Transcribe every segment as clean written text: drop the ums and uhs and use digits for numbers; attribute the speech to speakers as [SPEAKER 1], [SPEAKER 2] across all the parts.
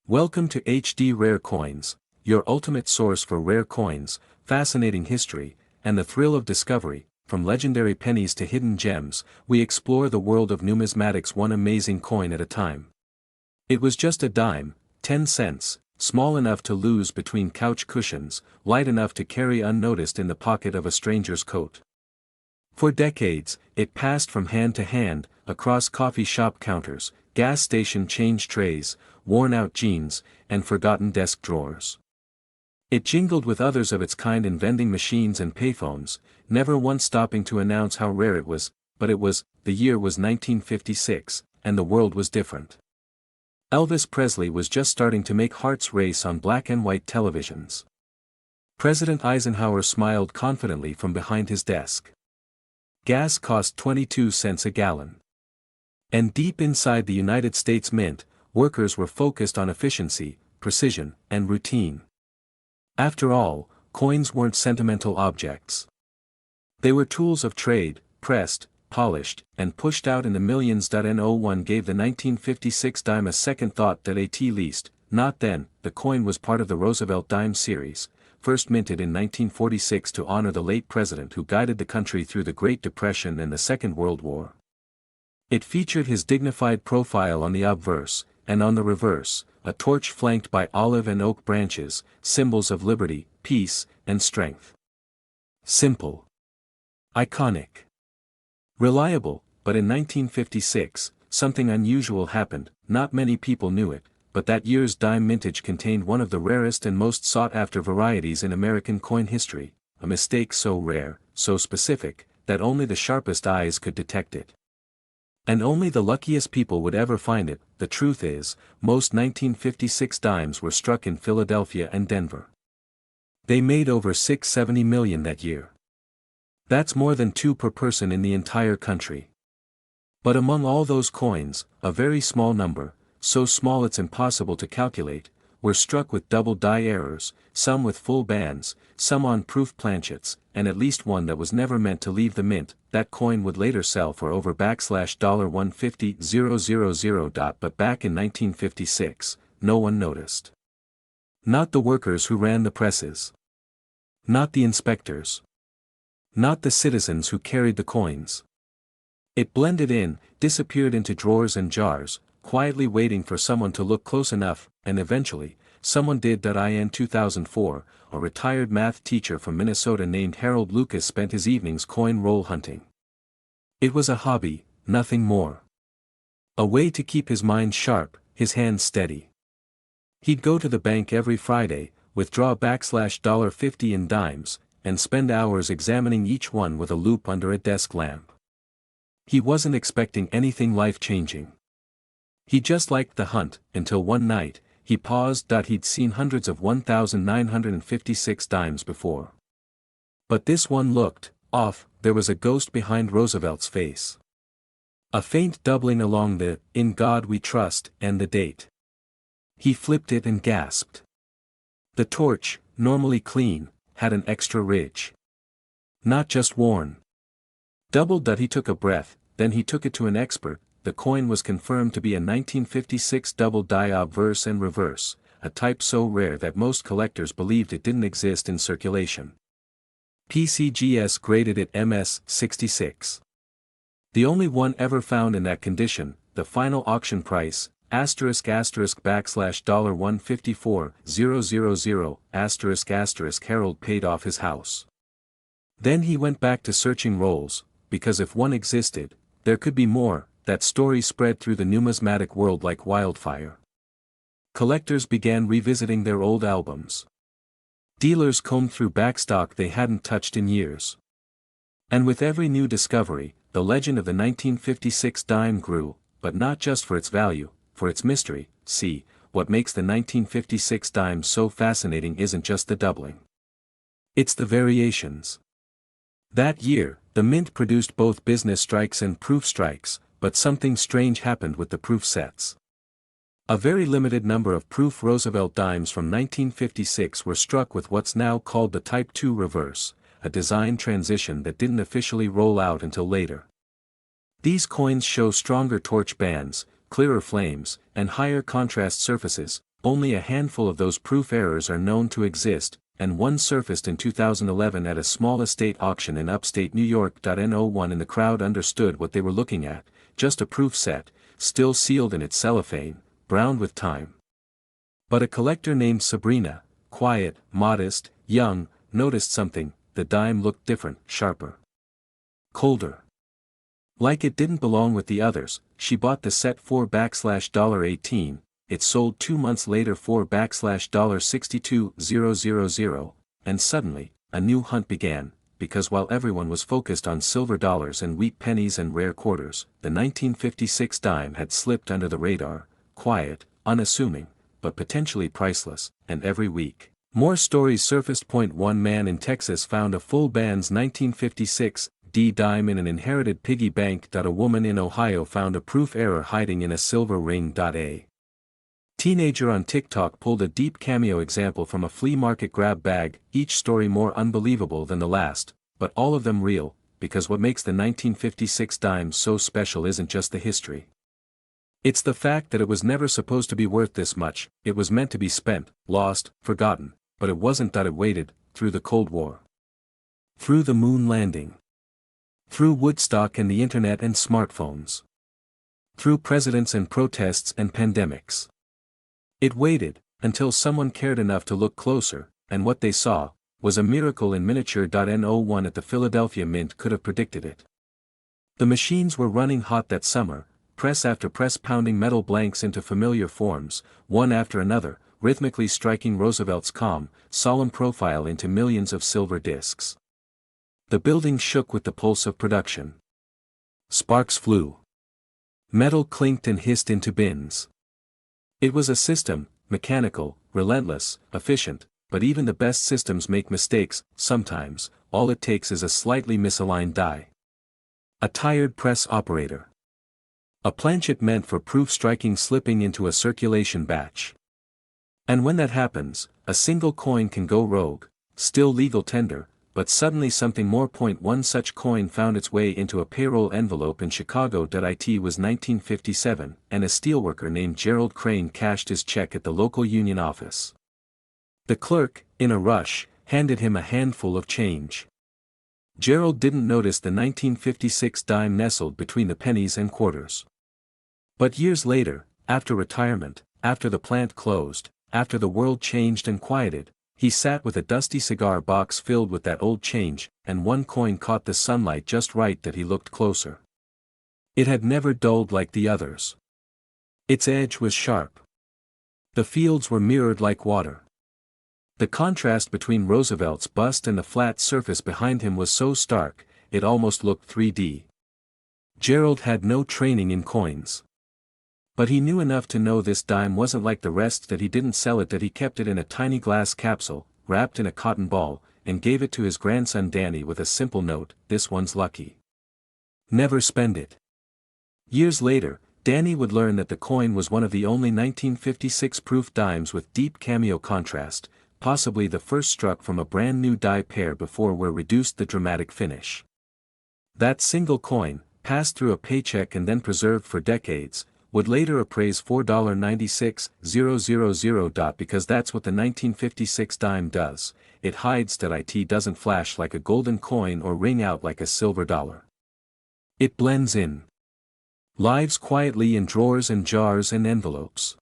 [SPEAKER 1] Welcome to HD Rare Coins, your ultimate source for rare coins, fascinating history, and the thrill of discovery. From legendary pennies to hidden gems, we explore the world of numismatics one amazing coin at a time. It was just a dime, 10 cents, small enough to lose between couch cushions, light enough to carry unnoticed in the pocket of a stranger's coat. For decades, it passed from hand to hand, across coffee shop counters, gas station change trays, worn-out jeans, and forgotten desk drawers. It jingled with others of its kind in vending machines and payphones, never once stopping to announce how rare it was, but the year was 1956, and the world was different. Elvis Presley was just starting to make hearts race on black and white televisions. President Eisenhower smiled confidently from behind his desk. Gas cost 22 cents a gallon. And deep inside the United States Mint, workers were focused on efficiency, precision, and routine. After all, coins weren't sentimental objects. They were tools of trade, pressed, polished, and pushed out in the millions. No one gave the 1956 dime a second thought. At least, not then. The coin was part of the Roosevelt Dime series, first minted in 1946 to honor the late president who guided the country through the Great Depression and the Second World War. It featured his dignified profile on the obverse, and on the reverse, a torch flanked by olive and oak branches, symbols of liberty, peace, and strength. Simple. Iconic. Reliable, but in 1956, something unusual happened. Not many people knew it, but that year's dime mintage contained one of the rarest and most sought-after varieties in American coin history, a mistake so rare, so specific, that only the sharpest eyes could detect it. And only the luckiest people would ever find it. The truth is, most 1956 dimes were struck in Philadelphia and Denver. They made over $670 million that year. That's more than 2 per person in the entire country. But among all those coins, a very small number, so small it's impossible to calculate, were struck with double die errors, some with full bands, some on proof planchets, and at least one that was never meant to leave the mint. That coin would later sell for over $150,000. But back in 1956, no one noticed. Not the workers who ran the presses. Not the inspectors. Not the citizens who carried the coins. It blended in, disappeared into drawers and jars, quietly waiting for someone to look close enough, and eventually, someone did. In 2004, a retired math teacher from Minnesota named Harold Lucas spent his evenings coin roll hunting. It was a hobby, nothing more. A way to keep his mind sharp, his hands steady. He'd go to the bank every Friday, withdraw $50 in dimes, and spend hours examining each one with a loupe under a desk lamp. He wasn't expecting anything life-changing. He just liked the hunt, until one night, he paused. He'd seen hundreds of 1,956 dimes before. But this one looked off. There was a ghost behind Roosevelt's face. A faint doubling along the "In God We Trust" and the date. He flipped it and gasped. The torch, normally clean, had an extra ridge. Not just worn. Doubled. He took a breath, then he took it to an expert. The coin was confirmed to be a 1956 double die obverse and reverse, a type so rare that most collectors believed it didn't exist in circulation. PCGS graded it MS 66. The only one ever found in that condition. The final auction price, $154,000, Harold paid off his house. Then he went back to searching rolls, because if one existed, there could be more. That story spread through the numismatic world like wildfire. Collectors began revisiting their old albums. Dealers combed through backstock they hadn't touched in years. And with every new discovery, the legend of the 1956 dime grew, but not just for its value, for its mystery. See, what makes the 1956 dime so fascinating isn't just the doubling. It's the variations. That year, the mint produced both business strikes and proof strikes, but something strange happened with the proof sets. A very limited number of proof Roosevelt dimes from 1956 were struck with what's now called the Type II reverse, a design transition that didn't officially roll out until later. These coins show stronger torch bands, clearer flames, and higher contrast surfaces, Only a handful of those proof errors are known to exist, and one surfaced in 2011 at a small estate auction in upstate New York. No one in the crowd understood what they were looking at, just a proof set, still sealed in its cellophane, browned with time. But a collector named Sabrina, quiet, modest, young, noticed something. The dime looked different, sharper, colder. Like it didn't belong with the others. She bought the set for $18. It sold 2 months later for $62,000, and suddenly, a new hunt began, because while everyone was focused on silver dollars and wheat pennies and rare quarters, the 1956 dime had slipped under the radar, quiet, unassuming, but potentially priceless, and every week, more stories surfaced. One man in Texas found a full band's 1956 dime in an inherited piggy bank. A woman in Ohio found a proof error hiding in a silver ring. A teenager on TikTok pulled a deep cameo example from a flea market grab bag, each story more unbelievable than the last, but all of them real, because what makes the 1956 dime so special isn't just the history. It's the fact that it was never supposed to be worth this much. It was meant to be spent, lost, forgotten, but it wasn't. It waited, through the Cold War, through the moon landing, through Woodstock and the internet and smartphones, through presidents and protests and pandemics. It waited, until someone cared enough to look closer, and what they saw was a miracle in miniature. No one at the Philadelphia Mint could have predicted it. The machines were running hot that summer, press after press pounding metal blanks into familiar forms, one after another, rhythmically striking Roosevelt's calm, solemn profile into millions of silver discs. The building shook with the pulse of production. Sparks flew. Metal clinked and hissed into bins. It was a system, mechanical, relentless, efficient, but even the best systems make mistakes. Sometimes, all it takes is a slightly misaligned die. A tired press operator. A planchet meant for proof striking slipping into a circulation batch. And when that happens, a single coin can go rogue, still legal tender, but suddenly something more. One such coin found its way into a payroll envelope in Chicago. It was 1957, and a steelworker named Gerald Crane cashed his check at the local union office. The clerk, in a rush, handed him a handful of change. Gerald didn't notice the 1956 dime nestled between the pennies and quarters. But years later, after retirement, after the plant closed, after the world changed and quieted, he sat with a dusty cigar box filled with that old change, and one coin caught the sunlight just right that he looked closer. It had never dulled like the others. Its edge was sharp. The fields were mirrored like water. The contrast between Roosevelt's bust and the flat surface behind him was so stark, it almost looked 3D. Gerald had no training in coins. But he knew enough to know this dime wasn't like the rest. That he didn't sell it. That he kept it in a tiny glass capsule, wrapped in a cotton ball, and gave it to his grandson Danny with a simple note: "This one's lucky. Never spend it." Years later, Danny would learn that the coin was one of the only 1956 proof dimes with deep cameo contrast, possibly the first struck from a brand new die pair before were reduced the dramatic finish. That single coin, passed through a paycheck and then preserved for decades, would later appraise $4.96000. Because that's what the 1956 dime does. It hides. It doesn't flash like a golden coin or ring out like a silver dollar. It blends in. Lives quietly in drawers and jars and envelopes.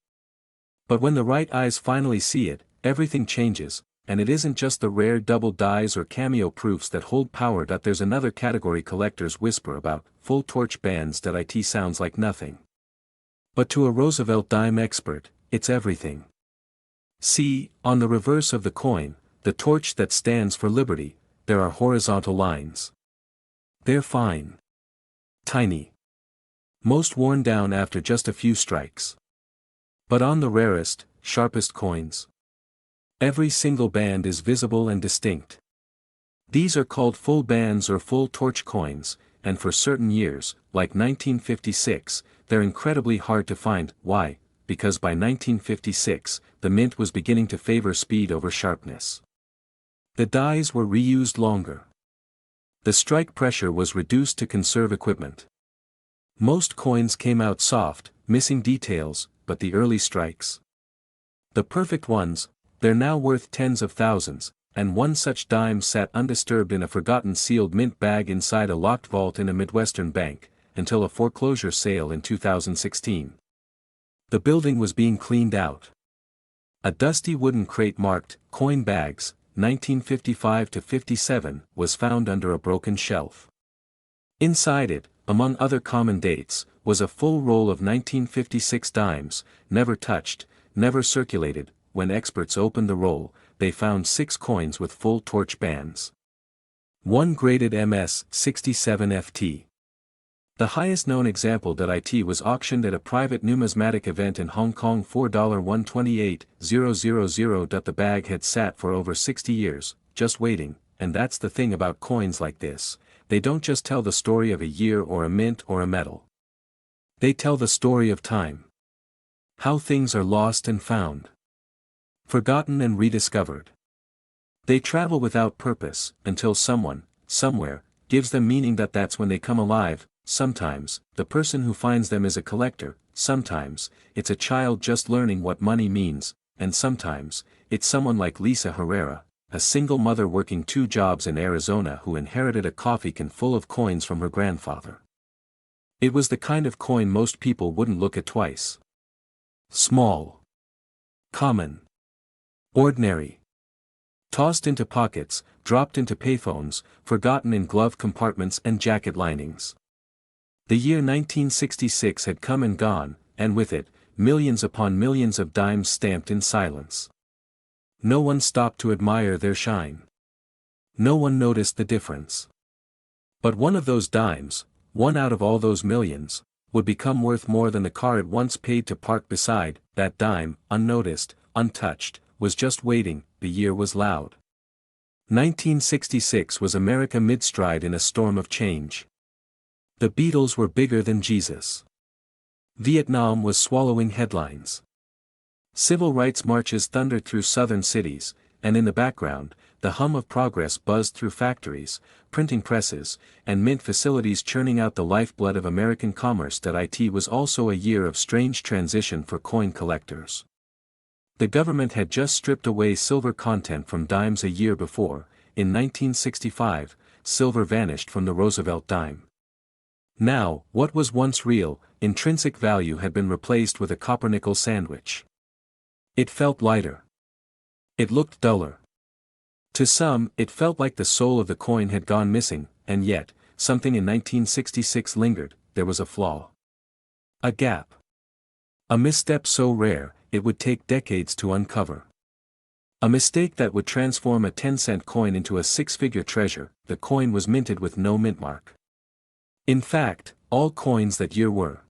[SPEAKER 1] But when the right eyes finally see it, everything changes, and it isn't just the rare double dies or cameo proofs that hold power. There's another category collectors whisper about: full torch bands. It sounds like nothing. But to a Roosevelt dime expert, it's everything. See, on the reverse of the coin, the torch that stands for liberty, there are horizontal lines. They're fine. Tiny. Most worn down after just a few strikes. But on the rarest, sharpest coins, every single band is visible and distinct. These are called full bands or full torch coins, and for certain years, like 1956, they're incredibly hard to find. Why? Because by 1956, the mint was beginning to favor speed over sharpness. The dies were reused longer. The strike pressure was reduced to conserve equipment. Most coins came out soft, missing details, but the early strikes, The perfect ones, they're now worth tens of thousands, and one such dime sat undisturbed in a forgotten sealed mint bag inside a locked vault in a Midwestern bank, until a foreclosure sale in 2016. The building was being cleaned out. A dusty wooden crate marked, "Coin Bags, 1955 to 57, was found under a broken shelf. Inside it, among other common dates, was a full roll of 1956 dimes, never touched, never circulated. When experts opened the roll, they found 6 coins with full torch bands. One graded MS 67 FT. The highest known example .it was auctioned at a private numismatic event in Hong Kong for $128,000. The bag had sat for over 60 years, just waiting, and that's the thing about coins like this, they don't just tell the story of a year or a mint or a metal. They tell the story of time. How things are lost and found. Forgotten and rediscovered. They travel without purpose, until someone, somewhere, gives them meaning. That's when they come alive. Sometimes, the person who finds them is a collector, sometimes, it's a child just learning what money means, and sometimes, it's someone like Lisa Herrera, a single mother working 2 jobs in Arizona who inherited a coffee can full of coins from her grandfather. It was the kind of coin most people wouldn't look at twice. Small. Common. Ordinary. Tossed into pockets, dropped into payphones, forgotten in glove compartments and jacket linings. The year 1966 had come and gone, and with it, millions upon millions of dimes stamped in silence. No one stopped to admire their shine. No one noticed the difference. But one of those dimes, one out of all those millions, would become worth more than the car it once paid to park beside. That dime, unnoticed, untouched, was just waiting. The year was loud. 1966 was America mid-stride in a storm of change. The Beatles were bigger than Jesus. Vietnam was swallowing headlines. Civil rights marches thundered through southern cities, and in the background, the hum of progress buzzed through factories, printing presses, and mint facilities churning out the lifeblood of American commerce. It was also a year of strange transition for coin collectors. The government had just stripped away silver content from dimes a year before. In 1965, silver vanished from the Roosevelt Dime. Now, what was once real, intrinsic value had been replaced with a copper-nickel sandwich. It felt lighter. It looked duller. To some, it felt like the soul of the coin had gone missing, and yet, something in 1966 lingered. There was a flaw. A gap. A misstep so rare, it would take decades to uncover. A mistake that would transform a 10-cent coin into a 6-figure treasure. The coin was minted with no mint mark. In fact, all coins that year were.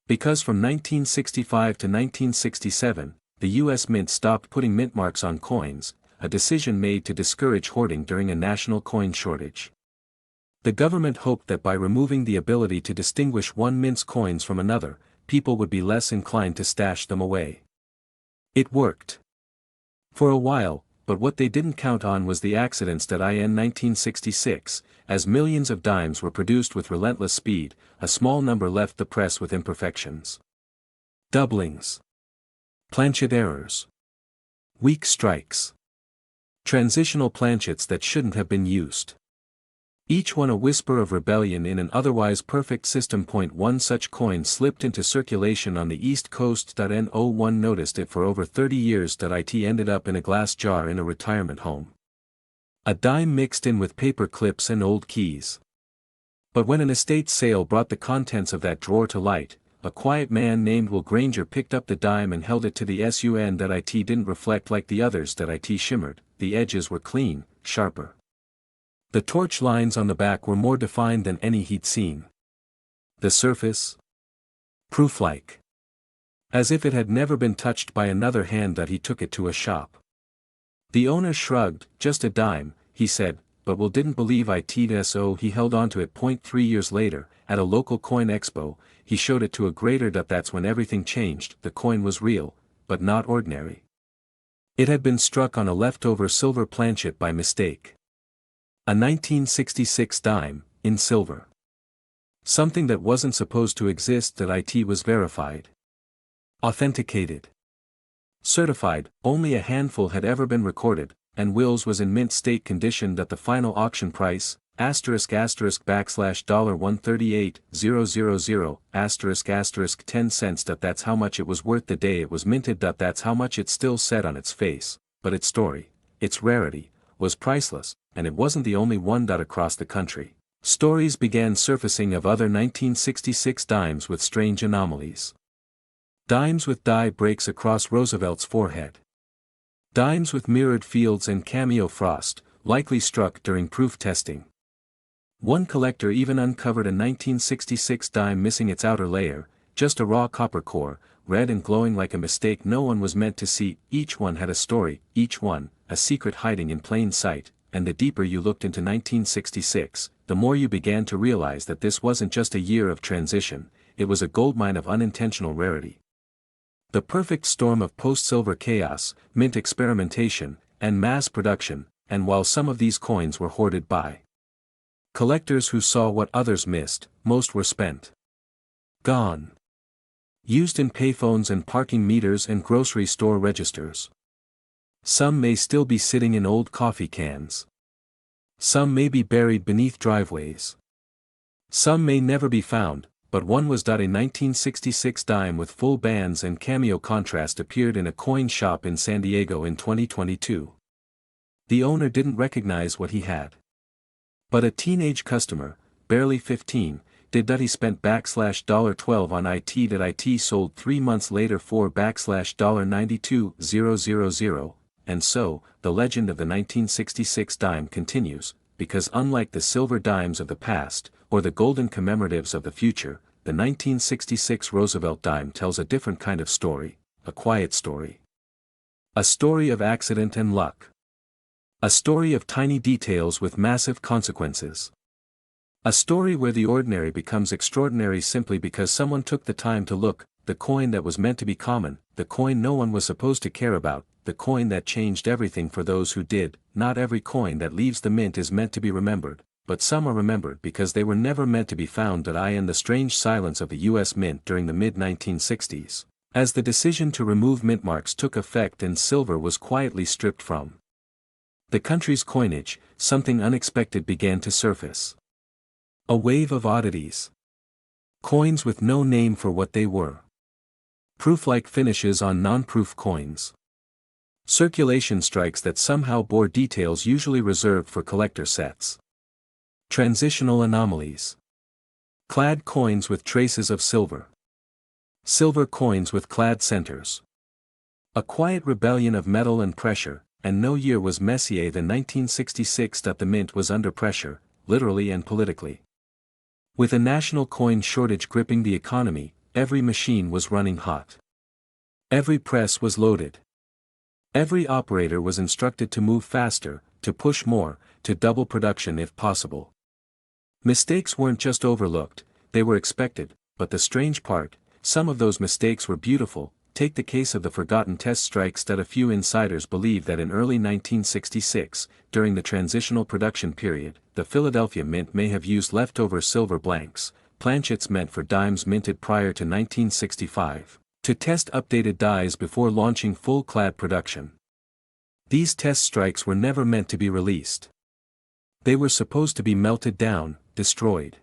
[SPEAKER 1] Because from 1965 to 1967, the U.S. Mint stopped putting mint marks on coins, a decision made to discourage hoarding during a national coin shortage. The government hoped that by removing the ability to distinguish one mint's coins from another, people would be less inclined to stash them away. It worked. For a while, but what they didn't count on was the accidents. In 1966, as millions of dimes were produced with relentless speed, a small number left the press with imperfections. Doublings. Planchet errors. Weak strikes. Transitional planchets that shouldn't have been used. Each one a whisper of rebellion in an otherwise perfect system. One such coin slipped into circulation on the East Coast. No one noticed it for over 30 years. It ended up in a glass jar in a retirement home. A dime mixed in with paper clips and old keys. But when an estate sale brought the contents of that drawer to light, a quiet man named Will Granger picked up the dime and held it to the sun. It didn't reflect like the others. It shimmered, the edges were clean, sharper. The torch lines on the back were more defined than any he'd seen. The surface? Proof-like. As if it had never been touched by another hand. He took it to a shop. The owner shrugged. Just a dime, he said, but Will didn't believe it, so he held on to it. 3 years later, at a local coin expo, he showed it to a grader. That's when everything changed. The coin was real, but not ordinary. It had been struck on a leftover silver planchet by mistake. A 1966 dime, in silver. Something that wasn't supposed to exist. It was verified. Authenticated. Certified, only a handful had ever been recorded, and Will's was in mint state condition at the final auction price, $$138,000, 10 cents. That's how much it was worth the day it was minted. That's how much it still said on its face, but its story, its rarity, was priceless, and it wasn't the only one. Across the country, stories began surfacing of other 1966 dimes with strange anomalies. Dimes with die breaks across Roosevelt's forehead. Dimes with mirrored fields and cameo frost, likely struck during proof testing. One collector even uncovered a 1966 dime missing its outer layer, just a raw copper core, red and glowing like a mistake no one was meant to see. Each one had a story, each one, a secret hiding in plain sight, and the deeper you looked into 1966, the more you began to realize that this wasn't just a year of transition, it was a goldmine of unintentional rarity. The perfect storm of post-silver chaos, mint experimentation, and mass production, and while some of these coins were hoarded by collectors who saw what others missed, most were spent. Gone. Used in payphones and parking meters and grocery store registers. Some may still be sitting in old coffee cans. Some may be buried beneath driveways. Some may never be found, but one was. A 1966 dime with full bands and cameo contrast appeared in a coin shop in San Diego in 2022. The owner didn't recognize what he had. But a teenage customer, barely 15, did. He spent $12 on it. It sold 3 months later for $92,000, and so, the legend of the 1966 dime continues, because unlike the silver dimes of the past, or the golden commemoratives of the future, the 1966 Roosevelt dime tells a different kind of story, a quiet story. A story of accident and luck. A story of tiny details with massive consequences. A story where the ordinary becomes extraordinary simply because someone took the time to look, the coin that was meant to be common, the coin no one was supposed to care about, the coin that changed everything for those who did. Not every coin that leaves the mint is meant to be remembered, but some are remembered because they were never meant to be found. In the strange silence of the U.S. Mint during the mid-1960s, as the decision to remove mint marks took effect and silver was quietly stripped from the country's coinage, something unexpected began to surface. A wave of oddities. Coins with no name for what they were. Proof-like finishes on non-proof coins. Circulation strikes that somehow bore details usually reserved for collector sets. Transitional anomalies. Clad coins with traces of silver. Silver coins with clad centers. A quiet rebellion of metal and pressure, and no year was messier than 1966. The mint was under pressure, literally and politically. With a national coin shortage gripping the economy, every machine was running hot. Every press was loaded. Every operator was instructed to move faster, to push more, to double production if possible. Mistakes weren't just overlooked, they were expected, but the strange part, some of those mistakes were beautiful. Take the case of the forgotten test strikes. A few insiders believe that in early 1966, during the transitional production period, the Philadelphia Mint may have used leftover silver blanks, planchets meant for dimes minted prior to 1965, to test updated dies before launching full-clad production. These test strikes were never meant to be released. They were supposed to be melted down, destroyed.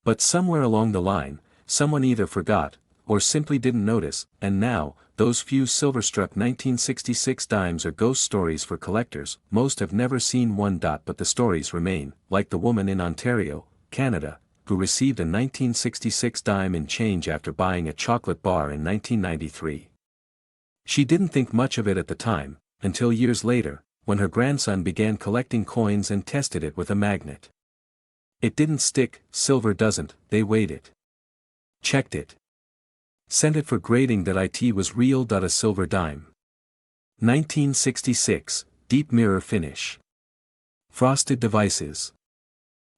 [SPEAKER 1] But somewhere along the line, someone either forgot, or simply didn't notice, and now, those few silver-struck 1966 dimes are ghost stories for collectors. Most have never seen one. But the stories remain, like the woman in Ontario, Canada, who received a 1966 dime in change after buying a chocolate bar in 1993. She didn't think much of it at the time, until years later, when her grandson began collecting coins and tested it with a magnet. It didn't stick. Silver doesn't. They weighed it. Checked it. Sent it for grading. It was real. A silver dime. 1966, deep mirror finish. Frosted devices.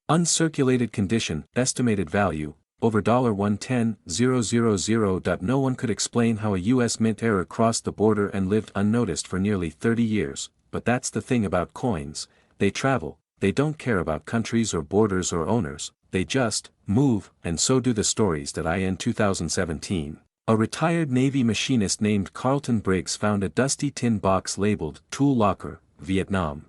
[SPEAKER 1] Uncirculated condition, estimated value, over $110,000. No one could explain how a U.S. Mint error crossed the border and lived unnoticed for nearly 30 years, but that's the thing about coins, they travel, they don't care about countries or borders or owners, they just move, and so do the stories. In 2017, A retired Navy machinist named Carlton Briggs found a dusty tin box labeled Tool Locker, Vietnam.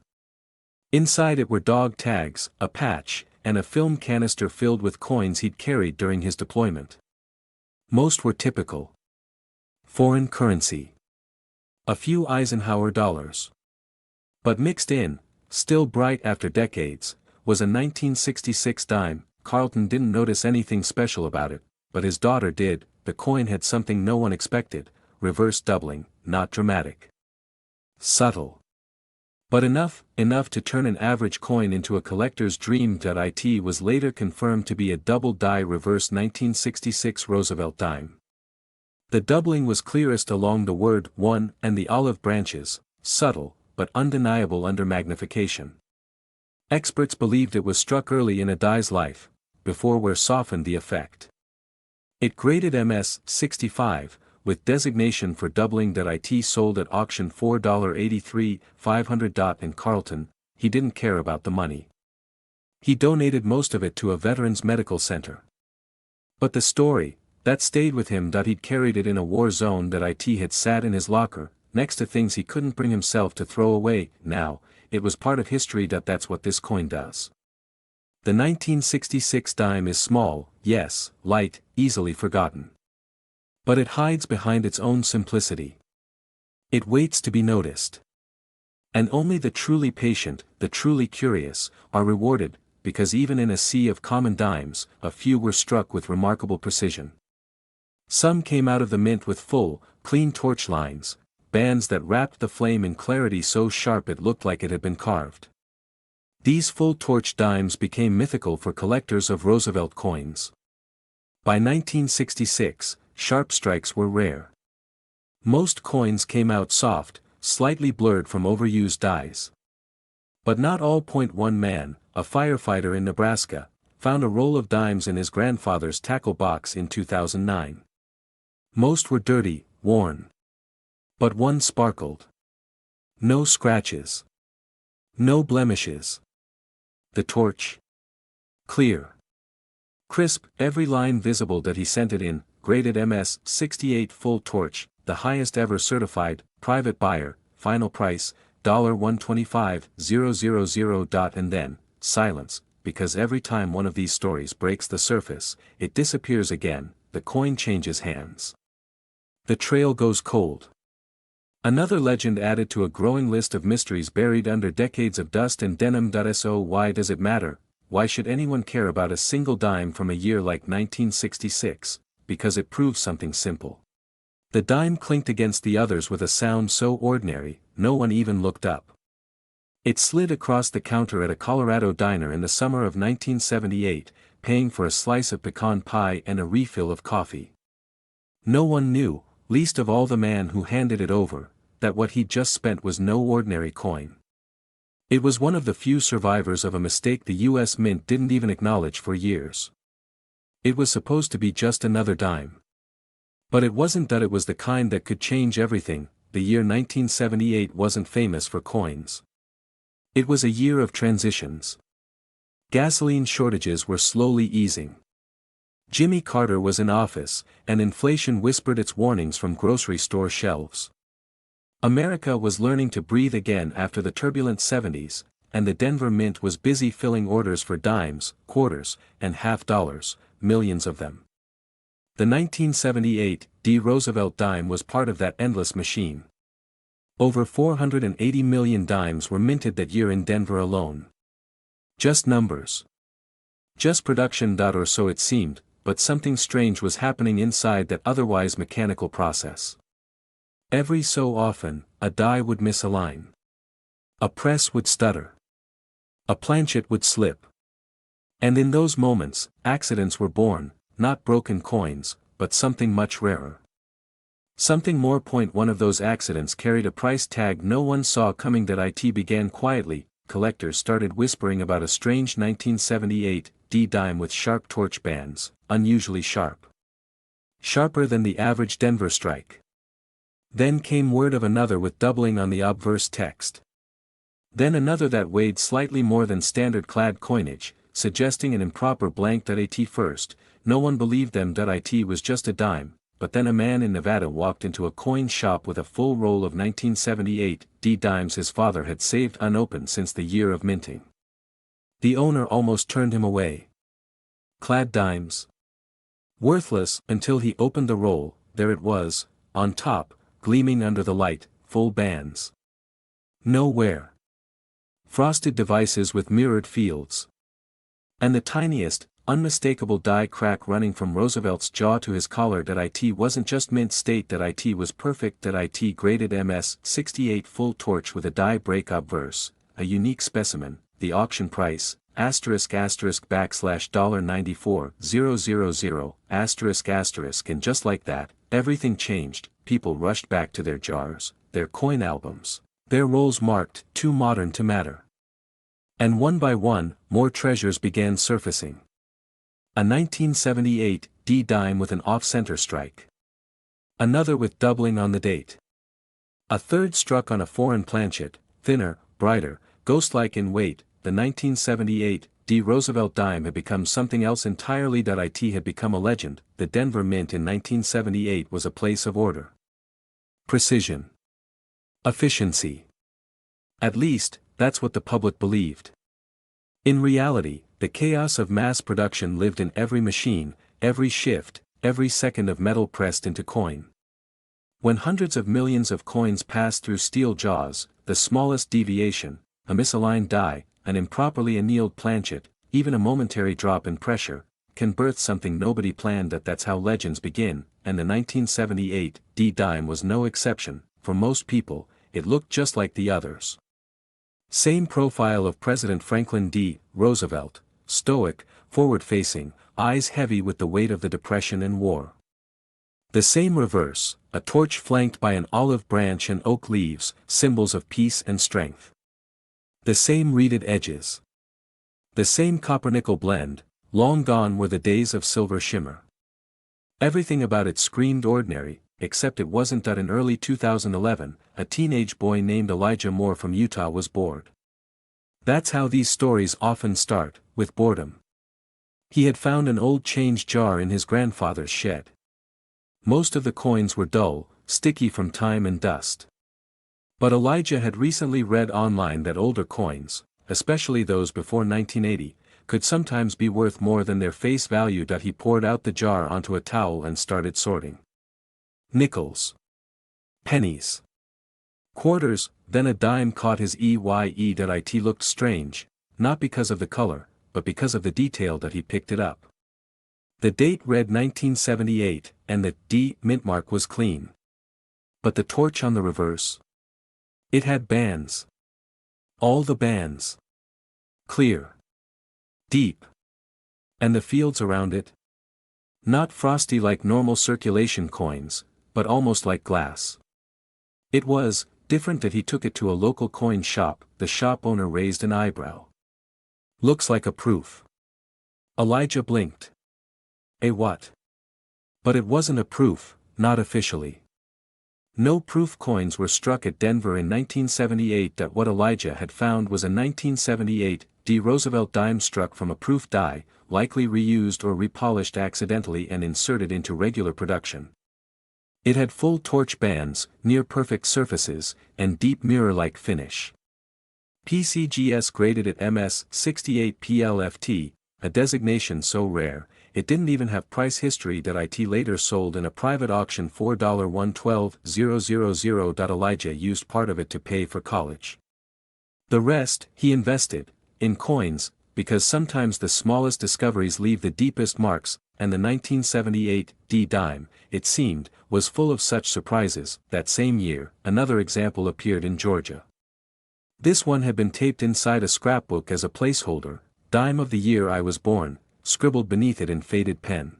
[SPEAKER 1] Inside it were dog tags, a patch, and a film canister filled with coins he'd carried during his deployment. Most were typical foreign currency. A few Eisenhower dollars. But mixed in, still bright after decades, was a 1966 dime. Carlton didn't notice anything special about it, but his daughter did. The coin had something no one expected: reverse doubling, not dramatic. Subtle. But enough to turn an average coin into a collector's dream. It was later confirmed to be a double die reverse 1966 Roosevelt Dime. The doubling was clearest along the word one and the olive branches, subtle, but undeniable under magnification. Experts believed it was struck early in a die's life, before wear softened the effect. It graded MS-65, with designation for doubling. It sold at auction $4.83, 500. And Carlton, he didn't care about the money. He donated most of it to a veterans medical center. But the story, that stayed with him. He'd carried it in a war zone. It had sat in his locker, next to things he couldn't bring himself to throw away. Now, it was part of history. That's what this coin does. The 1966 dime is small, yes, light, easily forgotten. But it hides behind its own simplicity. It waits to be noticed. And only the truly patient, the truly curious, are rewarded, because even in a sea of common dimes, a few were struck with remarkable precision. Some came out of the mint with full, clean torch lines, bands that wrapped the flame in clarity so sharp it looked like it had been carved. These full torch dimes became mythical for collectors of Roosevelt coins. By 1966, sharp strikes were rare. Most coins came out soft, slightly blurred from overused dies. But not all. One man, a firefighter in Nebraska, found a roll of dimes in his grandfather's tackle box in 2009. Most were dirty, worn. But one sparkled. No scratches. No blemishes. The torch. Clear. Crisp, every line visible. He sent it in, graded MS-68 full torch, the highest ever certified, private buyer, final price, $125,000. And then, silence, because every time one of these stories breaks the surface, it disappears again. The coin changes hands. The trail goes cold. Another legend added to a growing list of mysteries buried under decades of dust and denim. So why does it matter? Why should anyone care about a single dime from a year like 1966? Because it proves something simple. The dime clinked against the others with a sound so ordinary, no one even looked up. It slid across the counter at a Colorado diner in the summer of 1978, paying for a slice of pecan pie and a refill of coffee. No one knew, least of all the man who handed it over, that what he'd just spent was no ordinary coin. It was one of the few survivors of a mistake the U.S. Mint didn't even acknowledge for years. It was supposed to be just another dime. But it wasn't. It was the kind that could change everything. The year 1978 wasn't famous for coins. It was a year of transitions. Gasoline shortages were slowly easing. Jimmy Carter was in office, and inflation whispered its warnings from grocery store shelves. America was learning to breathe again after the turbulent 70s, and the Denver Mint was busy filling orders for dimes, quarters, and half dollars, millions of them. The 1978 Roosevelt dime was part of that endless machine. Over 480 million dimes were minted that year in Denver alone. Just numbers. Just production. Or so it seemed, but something strange was happening inside that otherwise mechanical process. Every so often, a die would misalign. A press would stutter. A planchet would slip. And in those moments, accidents were born, not broken coins, but something much rarer. Something more. One of those accidents carried a price tag no one saw coming. It began quietly. Collectors started whispering about a strange 1978 dime with sharp torch bands, unusually sharp. Sharper than the average Denver strike. Then came word of another with doubling on the obverse text. Then another that weighed slightly more than standard clad coinage, suggesting an improper blank. At first, no one believed them. It was just a dime, but then a man in Nevada walked into a coin shop with a full roll of 1978 D dimes his father had saved unopened since the year of minting. The owner almost turned him away. Clad dimes. Worthless, until he opened the roll. There it was, on top, gleaming under the light, full bands. Nowhere. Frosted devices with mirrored fields. And the tiniest, unmistakable die crack running from Roosevelt's jaw to his collar. That it wasn't just mint state, that it was perfect, that it graded MS-68 full torch with a die break obverse, a unique specimen, the auction price, $*$94,000, and just like that, everything changed. People rushed back to their jars, their coin albums, their rolls marked "too modern to matter." And one by one, more treasures began surfacing. A 1978 D dime with an off-center strike. Another with doubling on the date. A third struck on a foreign planchet, thinner, brighter, ghost-like in weight. The 1978 D Roosevelt Dime had become something else entirely. It had become a legend. The Denver Mint in 1978 was a place of order. Precision. Efficiency. At least, that's what the public believed. In reality, the chaos of mass production lived in every machine, every shift, every second of metal pressed into coin. When hundreds of millions of coins pass through steel jaws, the smallest deviation, a misaligned die, an improperly annealed planchet, even a momentary drop in pressure, can birth something nobody planned. That's how legends begin, and the 1978 D dime was no exception. For most people, it looked just like the others. Same profile of President Franklin D. Roosevelt, stoic, forward-facing, eyes heavy with the weight of the Depression and war. The same reverse, a torch flanked by an olive branch and oak leaves, symbols of peace and strength. The same reeded edges. The same copper-nickel blend. Long gone were the days of silver shimmer. Everything about it screamed ordinary, except it wasn't. In early 2011, a teenage boy named Elijah Moore from Utah was bored. That's how these stories often start, with boredom. He had found an old change jar in his grandfather's shed. Most of the coins were dull, sticky from time and dust. But Elijah had recently read online that older coins, especially those before 1980, could sometimes be worth more than their face value. He poured out the jar onto a towel and started sorting. Nickels. Pennies. Quarters. Then a dime caught his eye. It looked strange, not because of the color, but because of the detail that he picked it up. The date read 1978, and the D mint mark was clean. But the torch on the reverse? It had bands. All the bands. Clear. Deep. And the fields around it? Not frosty like normal circulation coins, but almost like glass. It was different. He took it to a local coin shop. The shop owner raised an eyebrow. Looks like a proof. Elijah blinked. A what? But it wasn't a proof, not officially. No proof coins were struck at Denver in 1978. What Elijah had found was a 1978 D Roosevelt dime struck from a proof die, likely reused or repolished accidentally and inserted into regular production. It had full torch bands, near-perfect surfaces, and deep mirror-like finish. PCGS graded it MS-68 PLFT, a designation so rare, it didn't even have price history. It later sold in a private auction for $112,000. Elijah used part of it to pay for college. The rest, he invested, in coins, because sometimes the smallest discoveries leave the deepest marks, and the 1978 D dime, it seemed, was full of such surprises. That same year, another example appeared in Georgia. This one had been taped inside a scrapbook as a placeholder, "Dime of the year I was born," scribbled beneath it in faded pen.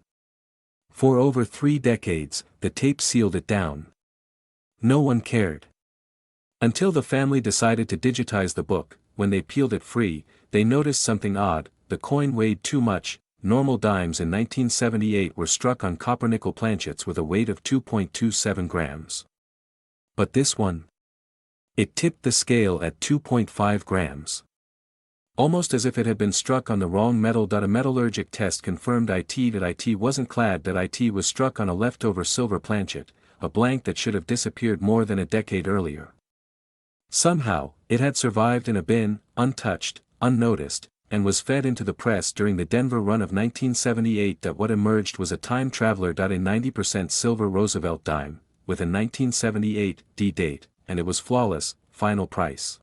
[SPEAKER 1] For over 3 decades, the tape sealed it down. No one cared. Until the family decided to digitize the book. When they peeled it free, they noticed something odd. The coin weighed too much. Normal dimes in 1978 were struck on copper-nickel planchets with a weight of 2.27 grams. But this one? It tipped the scale at 2.5 grams. Almost as if it had been struck on the wrong metal. A metallurgic test confirmed it wasn't clad. It was struck on a leftover silver planchet, a blank that should have disappeared more than a decade earlier. Somehow, it had survived in a bin, untouched, unnoticed, and was fed into the press during the Denver run of 1978. What emerged was a time traveler. A 90% silver Roosevelt Dime, with a 1978 D date, and it was flawless. Final price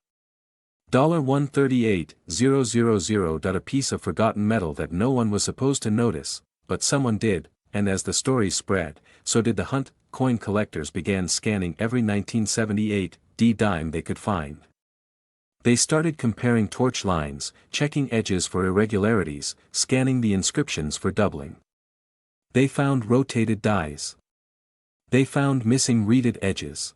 [SPEAKER 1] $138,000. A piece of forgotten metal that no one was supposed to notice, but someone did, and as the story spread, so did the hunt. Coin collectors began scanning every 1978 D dime they could find. They started comparing torch lines, checking edges for irregularities, scanning the inscriptions for doubling. They found rotated dies. They found missing reeded edges.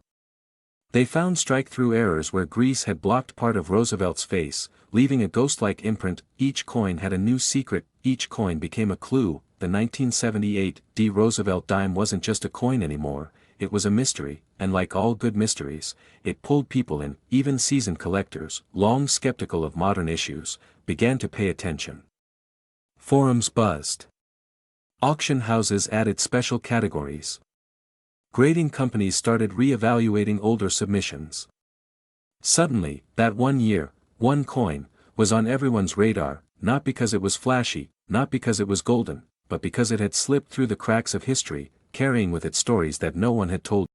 [SPEAKER 1] They found strike-through errors where grease had blocked part of Roosevelt's face, leaving a ghost-like imprint. Each coin had a new secret, each coin became a clue. The 1978 D Roosevelt Dime wasn't just a coin anymore, it was a mystery, and like all good mysteries, it pulled people in. Even seasoned collectors, long skeptical of modern issues, began to pay attention. Forums buzzed. Auction houses added special categories. Grading companies started re-evaluating older submissions. Suddenly, that one year, one coin, was on everyone's radar, not because it was flashy, not because it was golden, but because it had slipped through the cracks of history, carrying with it stories that no one had told.